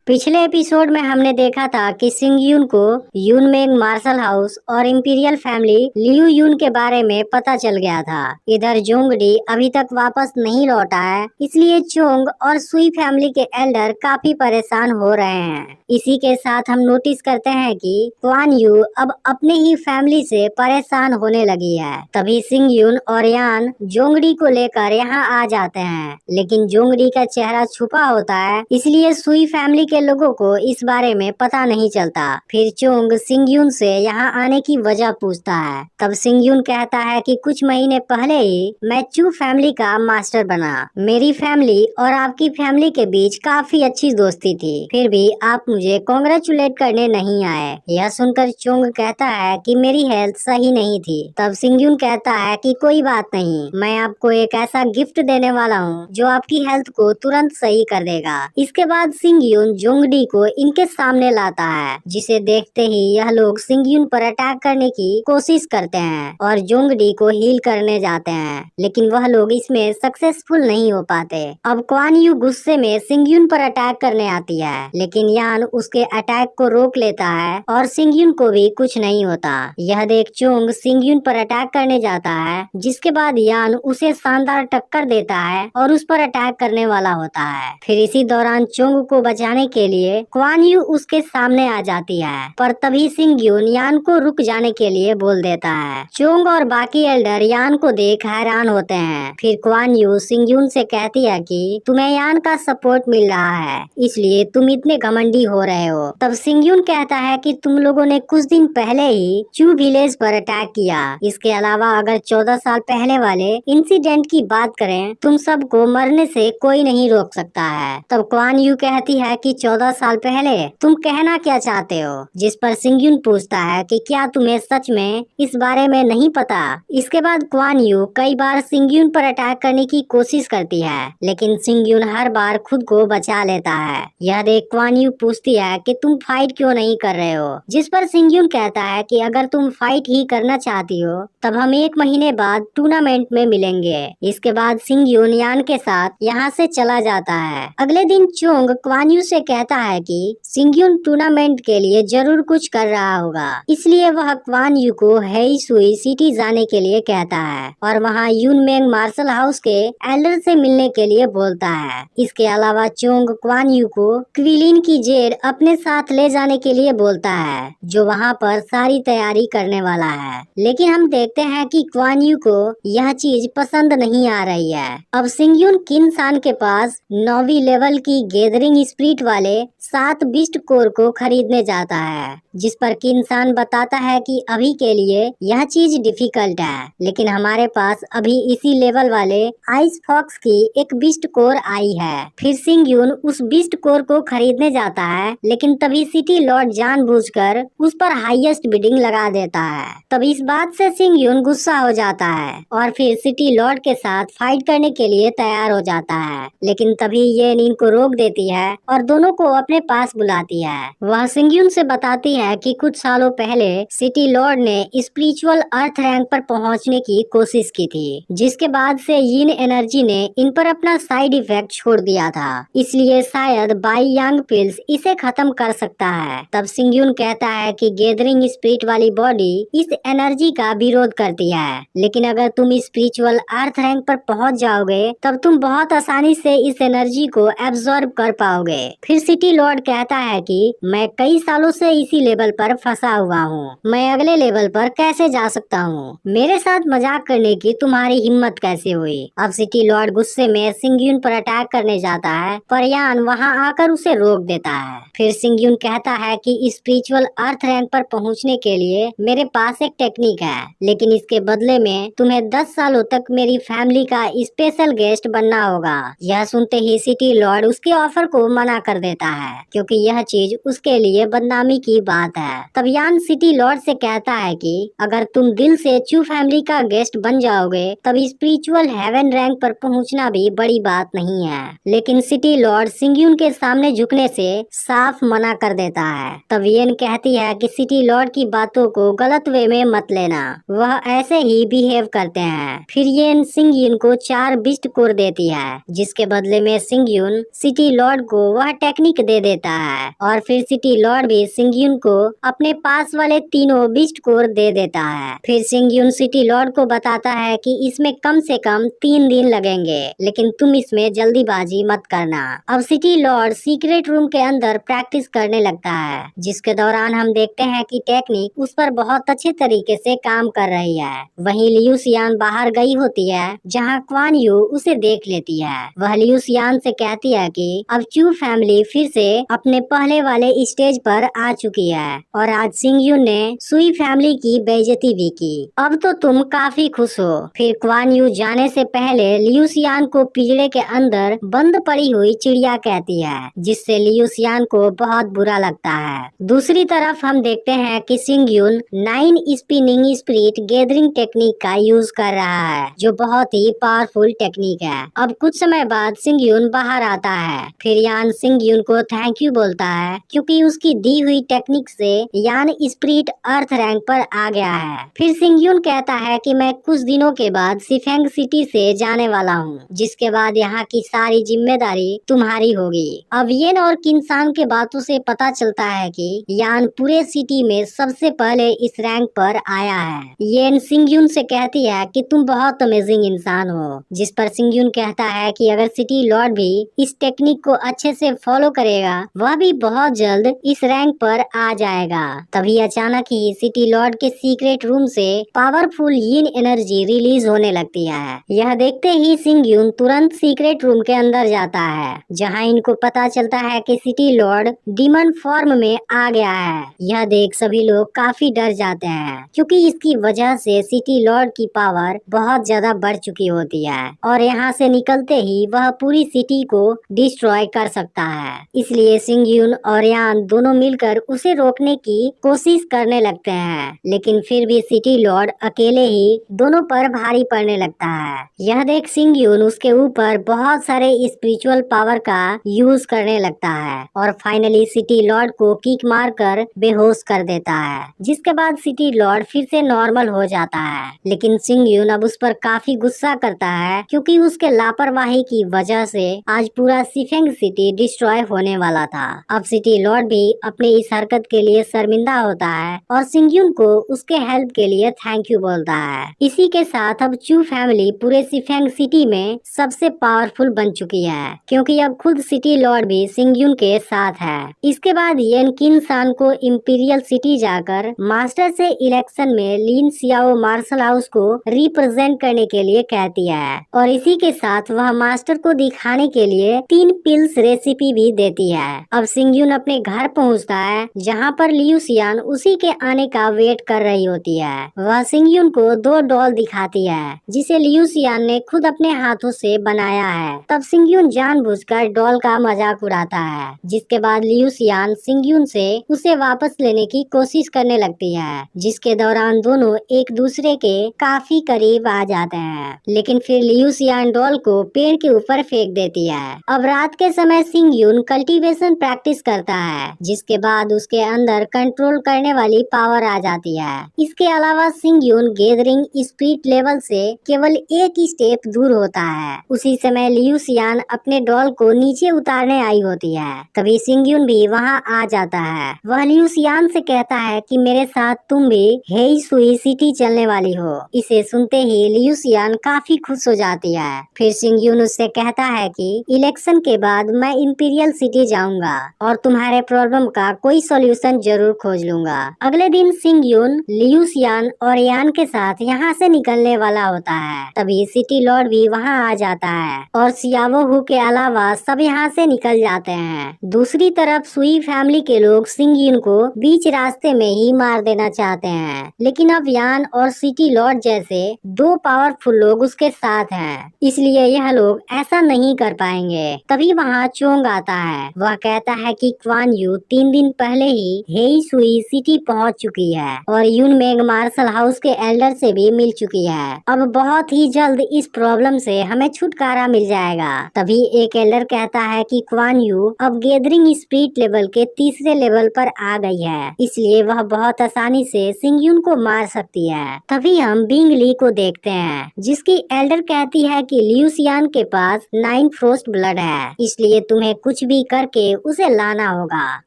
पिछले एपिसोड में हमने देखा था कि सिंग यून को यून मेंग मार्शल हाउस और इंपीरियल फैमिली लियू यून के बारे में पता चल गया था। इधर जोंगडी अभी तक वापस नहीं लौटा है, इसलिए चोंग और सुई फैमिली के एल्डर काफी परेशान हो रहे हैं। इसी के साथ हम नोटिस करते हैं कि क्वान यू अब अपने ही फैमिली से परेशान होने लगी है। तभी सिंग यून और यान जोंगडी को लेकर यहाँ आ जाते हैं, लेकिन जोंगडी का चेहरा छुपा होता है, इसलिए सुई फैमिली के लोगों को इस बारे में पता नहीं चलता। फिर चोंग सिंग यून से यहाँ आने की वजह पूछता है। तब सिंग यून कहता है कि कुछ महीने पहले ही मैं चू फैमिली का मास्टर बना। मेरी फैमिली और आपकी फैमिली के बीच काफी अच्छी दोस्ती थी, फिर भी आप मुझे कॉन्ग्रेचुलेट करने नहीं आए। यह सुनकर चोंग कहता है कि मेरी हेल्थ सही नहीं थी। तब सिंग यून कहता है कि कोई बात नहीं, मैं आपको एक ऐसा गिफ्ट देने वाला हूँ जो आपकी हेल्थ को तुरंत सही कर देगा। इसके बाद सिंग यून जोंगडी को इनके सामने लाता है, जिसे देखते ही यह लोग सिंग यून पर अटैक करने की कोशिश करते हैं और जोंगडी को हील करने जाते हैं, लेकिन वह लोग इसमें सक्सेसफुल नहीं हो पाते। अब क्वान यू गुस्से में सिंग यून पर अटैक करने आती है, लेकिन यान उसके अटैक को रोक लेता है और सिंग यून को भी कुछ नहीं होता। यह देख चोंग सिंग यून पर अटैक करने जाता है, जिसके बाद यान उसे शानदार टक्कर देता है और उस पर अटैक करने वाला होता है। फिर इसी दौरान चोंग को बचाने के लिए क्वान यू उसके सामने आ जाती है, पर तभी सिंग यून यान को रुक जाने के लिए बोल देता है। चोंग और बाकी एल्डर यान को देख हैरान होते हैं। फिर क्वान यू सिंग यून से कहती है कि तुम्हें यान का सपोर्ट मिल रहा है, इसलिए तुम इतने घमंडी हो रहे हो। तब सिंग यून कहता है कि तुम लोगों ने कुछ दिन पहले ही चू विलेज पर अटैक किया। इसके अलावा अगर 14 साल पहले वाले इंसिडेंट की बात करें, तुम सबको मरने से कोई नहीं रोक सकता है। तब क्वान यू कहती है कि 14 साल पहले तुम कहना क्या चाहते हो, जिस पर सिंग यून पूछता है कि क्या तुम्हें सच में इस बारे में नहीं पता। इसके बाद क्वान यू कई बार सिंग यून पर अटैक करने की कोशिश करती है, लेकिन सिंग यून हर बार खुद को बचा लेता है। यह देख क्वान यू पूछती है कि तुम फाइट क्यों नहीं कर रहे हो, जिस पर सिंग यून कहता है कि अगर तुम फाइट ही करना चाहती हो तब हम 1 महीने बाद टूर्नामेंट में मिलेंगे। इसके बाद सिंग यून यान के साथ यहाँ से चला जाता है। अगले दिन चोंग क्वान यू से कहता है कि सिंग यून टूर्नामेंट के लिए जरूर कुछ कर रहा होगा, इसलिए वह क्वान यू को हेई सुई सिटी जाने के लिए कहता है और वहाँ यून मेंग मार्शल हाउस के एल्डर से मिलने के लिए बोलता है। इसके अलावा चोंग क्वान यू को क्विलिन की जेल अपने साथ ले जाने के लिए बोलता है, जो वहाँ पर सारी तैयारी करने वाला है। लेकिन हम देखते हैं कि क्वान यू को यह चीज पसंद नहीं आ रही है। अब सिंग यून किन सान के पास 9वीं लेवल की गैदरिंग स्पिरिट वाले 7 बिस्ट कोर को खरीदने जाता है, जिस पर किन्सान बताता है कि अभी के लिए यह चीज डिफिकल्ट है, लेकिन हमारे पास अभी इसी लेवल वाले आइस फॉक्स की एक बिस्ट कोर आई है। फिर सिंग यून उस बिस्ट कोर को खरीदने जाता है, लेकिन तभी सिटी लॉर्ड जानबूझकर उस पर हाईएस्ट बिडिंग लगा देता है। तब इस बात से सिंग यून गुस्सा हो जाता है और फिर सिटी लॉर्ड के साथ फाइट करने के लिए तैयार हो जाता है, लेकिन तभी ये इनको रोक देती है और दोनों को अपने पास बुलाती है। वह सिंग यून से बताती है कि कुछ सालों पहले सिटी लॉर्ड ने स्पिरिचुअल अर्थ रैंक पर पहुंचने की कोशिश की थी, जिसके बाद से यिन एनर्जी ने इन पर अपना साइड इफेक्ट छोड़ दिया था, इसलिए शायद बाई यांग पिल्स इसे खत्म कर सकता है। तब सिंग यून कहता है कि गैदरिंग स्पिरिट वाली बॉडी इस एनर्जी का विरोध करती है, लेकिन अगर तुम स्पिरिचुअल अर्थ रैंक पर पहुंच जाओगे तब तुम बहुत आसानी से इस एनर्जी को एब्जॉर्ब कर पाओगे। फिर सिटी लॉर्ड कहता है कि मैं कई सालों से इसी लेवल पर फंसा हुआ हूँ, मैं अगले लेवल पर कैसे जा सकता हूँ, मेरे साथ मजाक करने की तुम्हारी हिम्मत कैसे हुई। अब सिटी लॉर्ड गुस्से में सिंग यून पर अटैक करने जाता है, पर यान वहाँ आकर उसे रोक देता है। फिर सिंग यून कहता है कि स्पिरिचुअल अर्थ रैंक पर पहुँचने के लिए मेरे पास एक टेक्निक है, लेकिन इसके बदले में तुम्हें 10 सालों तक मेरी फैमिली का स्पेशल गेस्ट बनना होगा। यह सुनते ही सिटी लॉर्ड उसके ऑफर को मना कर देता है, क्योंकि यह चीज उसके लिए बदनामी की बात है। तब यान सिटी लॉर्ड से कहता है कि अगर तुम दिल से चू फैमिली का गेस्ट बन जाओगे तब स्पिरिचुअल हेवन रैंक पर पहुंचना भी बड़ी बात नहीं है, लेकिन सिटी लॉर्ड सिंग यून के सामने झुकने से साफ मना कर देता है। तब येन कहती है कि सिटी लॉर्ड की बातों को गलत वे में मत लेना, वह ऐसे ही बिहेव करते हैं। फिर येन सिंग यून को 4 बिस्ट कोर देती है, जिसके बदले में सिंग यून सिटी लॉर्ड को वह टेक्निक दे देता है और फिर सिटी लॉर्ड भी सिंगयून को अपने पास वाले तीनों बीस्ट कोर दे देता है। फिर सिंगयून सिटी लॉर्ड को बताता है कि इसमें कम से कम 3 दिन लगेंगे, लेकिन तुम इसमें जल्दीबाजी मत करना। अब सिटी लॉर्ड सीक्रेट रूम के अंदर प्रैक्टिस करने लगता है, जिसके दौरान हम देखते हैं कि टेक्निक उस पर बहुत अच्छे तरीके से काम कर रही है। वहीं लियू सियान बाहर गई होती है, जहां क्वान यू उसे देख लेती है। वह लियू सियान से कहती है कि अब चू फैमिली फिर से अपने पहले वाले स्टेज पर आ चुकी है और आज सिंगयून ने सुई फैमिली की बेइज्जती भी की। अब तो तुम काफी खुश हो। फिर क्वान यू जाने से पहले लियू सियान को पिंजरे के अंदर बंद पड़ी हुई चिड़िया कहती है, जिससे लियू सियान को बहुत बुरा लगता है। दूसरी तरफ हम देखते हैं कि सिंगयून 9 स्पिनिंग स्पिरिट गैदरिंग टेक्निक का यूज कर रहा है, जो बहुत ही पावरफुल टेक्निक है। अब कुछ समय बाद सिंगयून बाहर आता है। फिर यान सिंगयून को थैंक यू बोलता है, क्योंकि उसकी दी हुई टेक्निक से यान स्पिरिट अर्थ रैंक पर आ गया है। फिर सिंगयून कहता है कि मैं कुछ दिनों के बाद सिफेंग सिटी से जाने वाला हूँ, जिसके बाद यहाँ की सारी जिम्मेदारी तुम्हारी होगी। अब येन और किनसान के बातों से पता चलता है कि यान पूरे सिटी में सबसे पहले इस रैंक पर आया है। येन सिंगयून से कहती है कि तुम बहुत अमेजिंग इंसान हो, जिस पर सिंगयून कहता है कि अगर सिटी लॉर्ड भी इस टेक्निक को अच्छे से फॉलो करेगा, वह भी बहुत जल्द इस रैंक पर आ जाएगा। तभी अचानक ही सिटी लॉर्ड के सीक्रेट रूम से पावरफुल यिन एनर्जी रिलीज होने लगती है। यह देखते ही सिंगयून तुरंत सीक्रेट रूम के अंदर जाता है, जहां इनको पता चलता है कि सिटी लॉर्ड डीमन फॉर्म में आ गया है। यह देख सभी लोग काफी डर जाते हैं, क्योंकि इसकी वजह से सिटी लॉर्ड की पावर बहुत ज्यादा बढ़ चुकी होती है और यहाँ से निकलते ही वह पूरी सिटी को डिस्ट्रॉय कर सकता है। इसलिए सिंगयून और यान दोनों मिलकर उसे रोकने की कोशिश करने लगते हैं, लेकिन फिर भी सिटी लॉर्ड अकेले ही दोनों पर भारी पड़ने लगता है। यह देख सिंगयून उसके ऊपर बहुत सारे स्पिरिचुअल पावर का यूज करने लगता है और फाइनली सिटी लॉर्ड को किक मारकर बेहोश कर देता है, जिसके बाद सिटी लॉर्ड फिर से नॉर्मल हो जाता है। लेकिन सिंगयून अब उस पर काफी गुस्सा करता है, क्योंकि उसके लापरवाही की वजह से आज पूरा सिफेंग सिटी डिस्ट्रॉय होने वाला था। अब सिटी लॉर्ड भी अपनी इस हरकत के लिए शर्मिंदा होता है और सिंगयून को उसके हेल्प के लिए थैंक यू बोलता है। इसी के साथ अब चू फैमिली पूरे सिफेंग सिटी में सबसे पावरफुल बन चुकी है, क्योंकि अब खुद सिटी लॉर्ड भी सिंगयून के साथ है। इसके बाद येन किनसान को इंपीरियल सिटी जाकर मास्टर से इलेक्शन में लिन सियाओ मार्शल हाउस को रिप्रेजेंट करने के लिए कहती है और इसी के साथ वह मास्टर को दिखाने के लिए 3 पिल्स रेसिपी भी देती है। अब सिंगयून अपने घर पहुंचता है, जहां पर लियू सियान उसी के आने का वेट कर रही होती है। वह सिंगयून को 2 डॉल दिखाती है, जिसे लियू सियान ने खुद अपने हाथों से बनाया है। तब सिंगयून जानबूझकर डॉल का मजाक उड़ाता है, जिसके बाद लियू सियान सिंगयून से उसे वापस लेने की कोशिश करने लगती है, जिसके दौरान दोनों एक दूसरे के काफी करीब आ जाते हैं। लेकिन फिर लियू सियान डॉल को पेड़ के ऊपर फेंक देती है। अब रात के समय सिंगयून कल्टीवेशन प्रैक्टिस करता है, जिसके बाद उसके अंदर कंट्रोल करने वाली पावर आ जाती है। इसके अलावा सिंगयून गैदरिंग स्पिरिट लेवल से केवल एक ही स्टेप दूर होता है। उसी समय लियू सियान अपने डॉल को नीचे उतारने आई होती है। तभी सिंगयून भी वहां आ जाता है। वह लियू सियान से कहता है कि मेरे साथ तुम भी हेई सुई सिटी चलने वाली हो। इसे सुनते ही लियू सियान काफी खुश हो जाती है। फिर सिंगयून उससे कहता है कि इलेक्शन के बाद मैं इंपीरियल सिटी जाऊंगा और तुम्हारे प्रॉब्लम का कोई सॉल्यूशन जरूर खोज लूंगा। अगले दिन सिंगयून लियू सियान और यान के साथ यहाँ से निकलने वाला होता है। तभी सिटी लॉर्ड भी वहाँ आ जाता है और सियावो हु के अलावा सब यहाँ से निकल जाते हैं। दूसरी तरफ सुई फैमिली के लोग सिंगयून को बीच रास्ते में ही मार देना चाहते हैं, लेकिन अब यान और सिटी लॉर्ड जैसे 2 पावरफुल लोग उसके साथ हैं, इसलिए यह लोग ऐसा नहीं कर पाएंगे। तभी वहाँ चोंग आता है। वह कहता है कि क्वान यू 3 दिन पहले ही हेई सुई सिटी पहुँच चुकी है और यून मेग मार्शल हाउस के एल्डर से भी मिल चुकी है। अब बहुत ही जल्द इस प्रॉब्लम से हमें छुटकारा मिल जाएगा। तभी एक एल्डर कहता है कि क्वान यू अब गैदरिंग स्पिरिट लेवल के तीसरे लेवल पर आ गई है, इसलिए वह बहुत आसानी से सिंगयून को मार सकती है। तभी हम बिंग ली को देखते हैं, जिसकी एल्डर कहती है कि लियू सियान के पास 9 फ्रोस्ट ब्लड है, इसलिए तुम्हें कुछ कुछ भी करके उसे लाना होगा।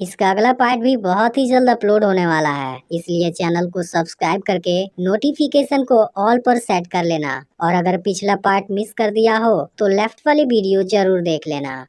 इसका अगला पार्ट भी बहुत ही जल्द अपलोड होने वाला है, इसलिए चैनल को सब्सक्राइब करके नोटिफिकेशन को ऑल पर सेट कर लेना। और अगर पिछला पार्ट मिस कर दिया हो तो लेफ्ट वाली वीडियो जरूर देख लेना।